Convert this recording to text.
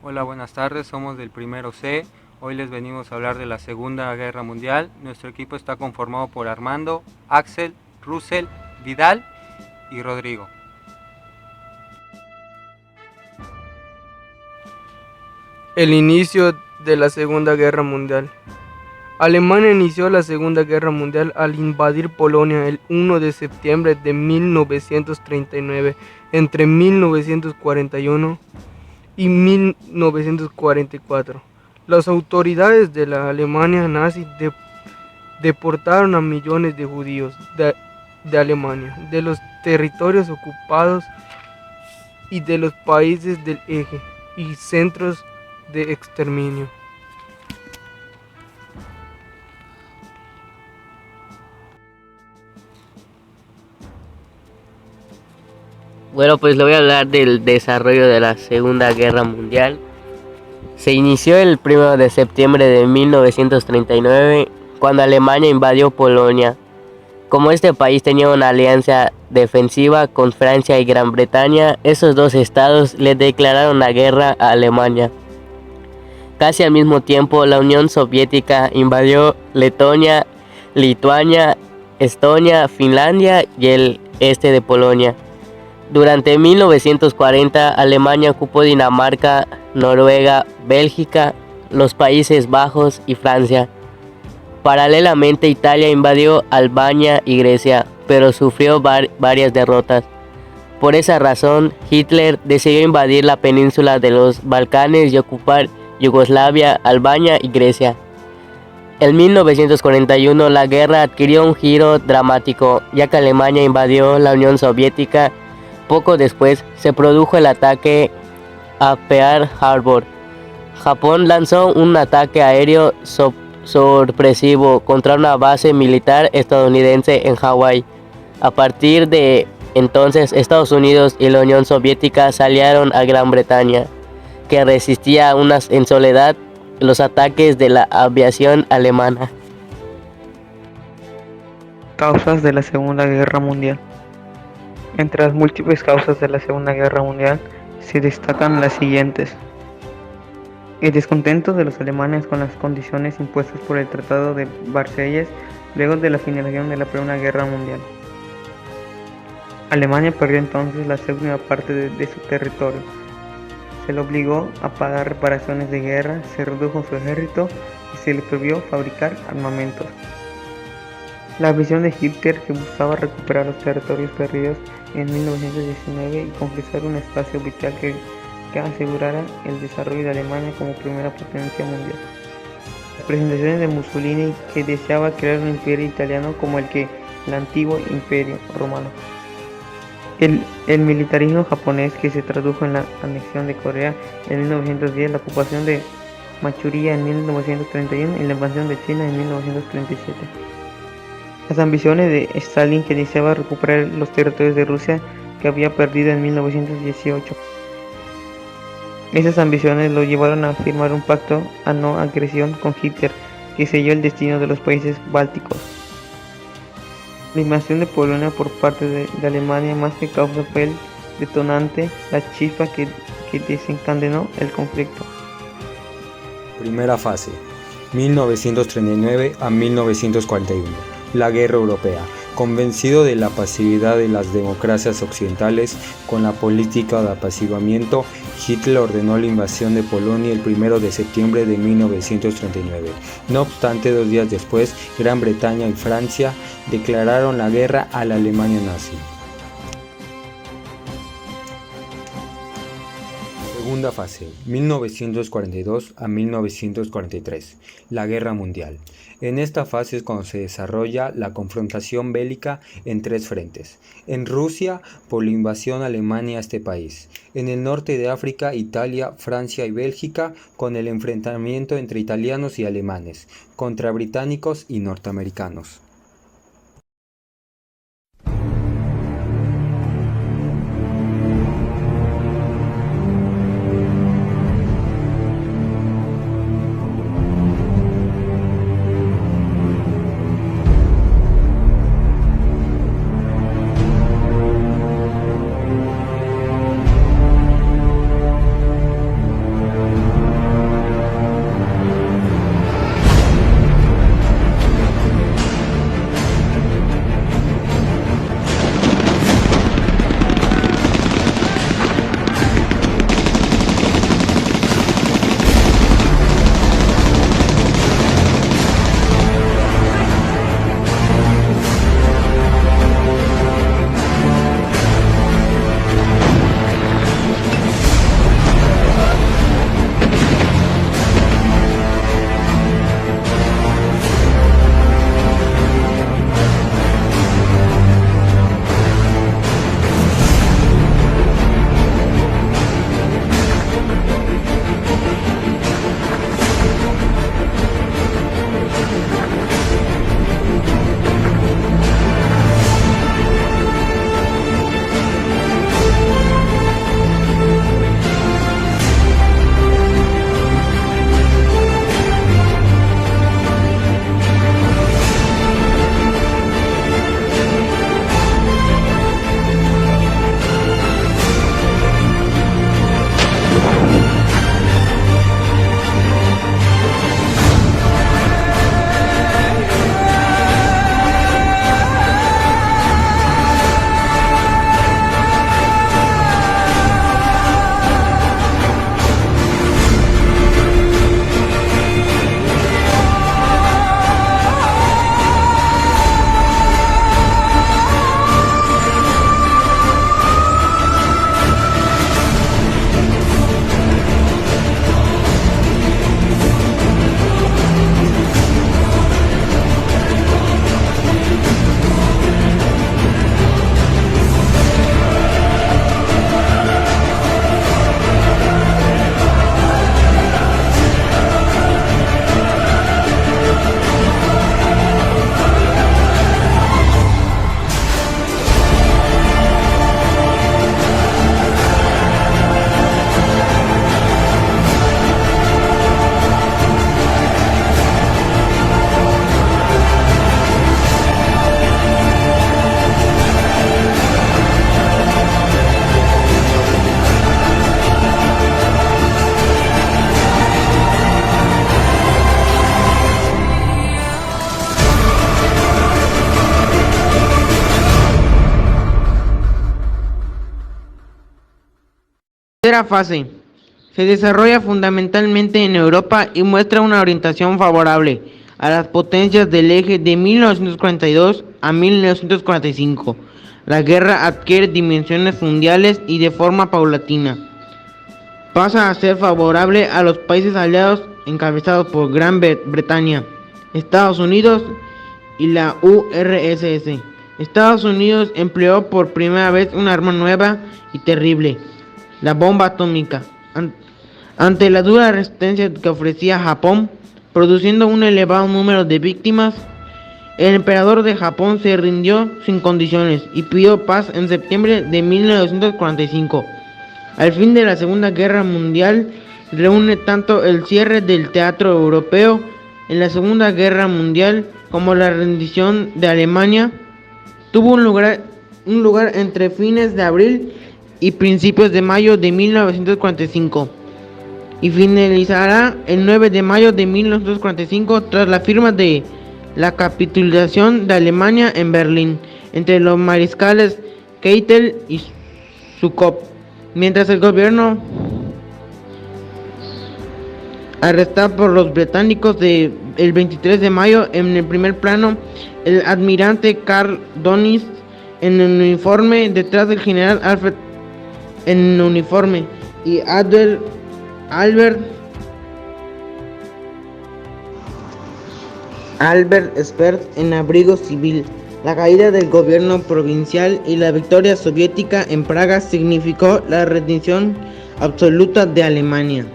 Hola, buenas tardes, somos del primero C. Hoy les venimos a hablar de la Segunda Guerra Mundial. Nuestro equipo está conformado por Armando, Axel, Russell, Vidal y Rodrigo. El inicio de la Segunda Guerra Mundial. Alemania inició la Segunda Guerra Mundial al invadir Polonia el 1 de septiembre de 1939. Entre 1941 y 1944, las autoridades de la Alemania nazi deportaron a millones de judíos de Alemania, de los territorios ocupados y de los países del eje y centros de exterminio. Bueno, pues le voy a hablar del desarrollo de la Segunda Guerra Mundial. Se inició el 1 de septiembre de 1939, cuando Alemania invadió Polonia. Como este país tenía una alianza defensiva con Francia y Gran Bretaña, esos dos estados le declararon la guerra a Alemania. Casi al mismo tiempo, la Unión Soviética invadió Letonia, Lituania, Estonia, Finlandia y el este de Polonia. Durante 1940, Alemania ocupó Dinamarca, Noruega, Bélgica, los Países Bajos y Francia. Paralelamente, Italia invadió Albania y Grecia, pero sufrió varias derrotas. Por esa razón, Hitler decidió invadir la península de los Balcanes y ocupar Yugoslavia, Albania y Grecia. En 1941, la guerra adquirió un giro dramático, ya que Alemania invadió la Unión Soviética. Poco después se produjo el ataque a Pearl Harbor. Japón lanzó un ataque aéreo sorpresivo contra una base militar estadounidense en Hawái. A partir de entonces, Estados Unidos y la Unión Soviética se aliaron a Gran Bretaña, que resistía en soledad los ataques de la aviación alemana. Causas de la Segunda Guerra Mundial. Entre las múltiples causas de la Segunda Guerra Mundial se destacan las siguientes: el descontento de los alemanes con las condiciones impuestas por el Tratado de Versalles luego de la finalización de la Primera Guerra Mundial. Alemania perdió entonces la séptima parte de su territorio. Se le obligó a pagar reparaciones de guerra, se redujo su ejército y se le prohibió fabricar armamentos. La visión de Hitler, que buscaba recuperar los territorios perdidos en 1919 y conquistar un espacio vital que asegurara el desarrollo de Alemania como primera potencia mundial. Las presentaciones de Mussolini, que deseaba crear un imperio italiano como el antiguo imperio romano. El militarismo japonés, que se tradujo en la anexión de Corea en 1910, la ocupación de Manchuria en 1931 y la invasión de China en 1937. Las ambiciones de Stalin, que deseaba recuperar los territorios de Rusia que había perdido en 1918. Esas ambiciones lo llevaron a firmar un pacto a no agresión con Hitler, que selló el destino de los países bálticos. La invasión de Polonia por parte de Alemania, más que causa, fue el detonante, la chispa que desencadenó el conflicto. Primera fase, 1939 a 1941. La Guerra Europea. Convencido de la pasividad de las democracias occidentales con la política de apaciguamiento, Hitler ordenó la invasión de Polonia el 1 de septiembre de 1939. No obstante, 2 días después, Gran Bretaña y Francia declararon la guerra a la Alemania nazi. Segunda fase, 1942 a 1943. La Guerra Mundial. En esta fase es cuando se desarrolla la confrontación bélica en 3 frentes. En Rusia, por la invasión alemana a este país. En el norte de África, Italia, Francia y Bélgica, con el enfrentamiento entre italianos y alemanes, contra británicos y norteamericanos. Tercera fase. Se desarrolla fundamentalmente en Europa y muestra una orientación favorable a las potencias del eje de 1942 a 1945. La guerra adquiere dimensiones mundiales y de forma paulatina pasa a ser favorable a los países aliados encabezados por Gran Bretaña, Estados Unidos y la URSS. Estados Unidos empleó por primera vez una arma nueva y terrible, la bomba atómica, ante la dura resistencia que ofrecía Japón, produciendo un elevado número de víctimas. El emperador de Japón se rindió sin condiciones y pidió paz en septiembre de 1945. Al fin de la Segunda Guerra Mundial reúne tanto el cierre del teatro europeo en la Segunda Guerra Mundial como la rendición de Alemania. Tuvo un lugar entre fines de abril y principios de mayo de 1945 y finalizará el 9 de mayo de 1945 tras la firma de la capitulación de Alemania en Berlín entre los mariscales Keitel y Zhukov. Mientras el gobierno arrestado por los británicos el 23 de mayo, en el primer plano, el almirante Karl Dönitz en uniforme, detrás del general Alfred en uniforme y Albert Speer en abrigo civil. La caída del gobierno provincial y la victoria soviética en Praga significó la rendición absoluta de Alemania.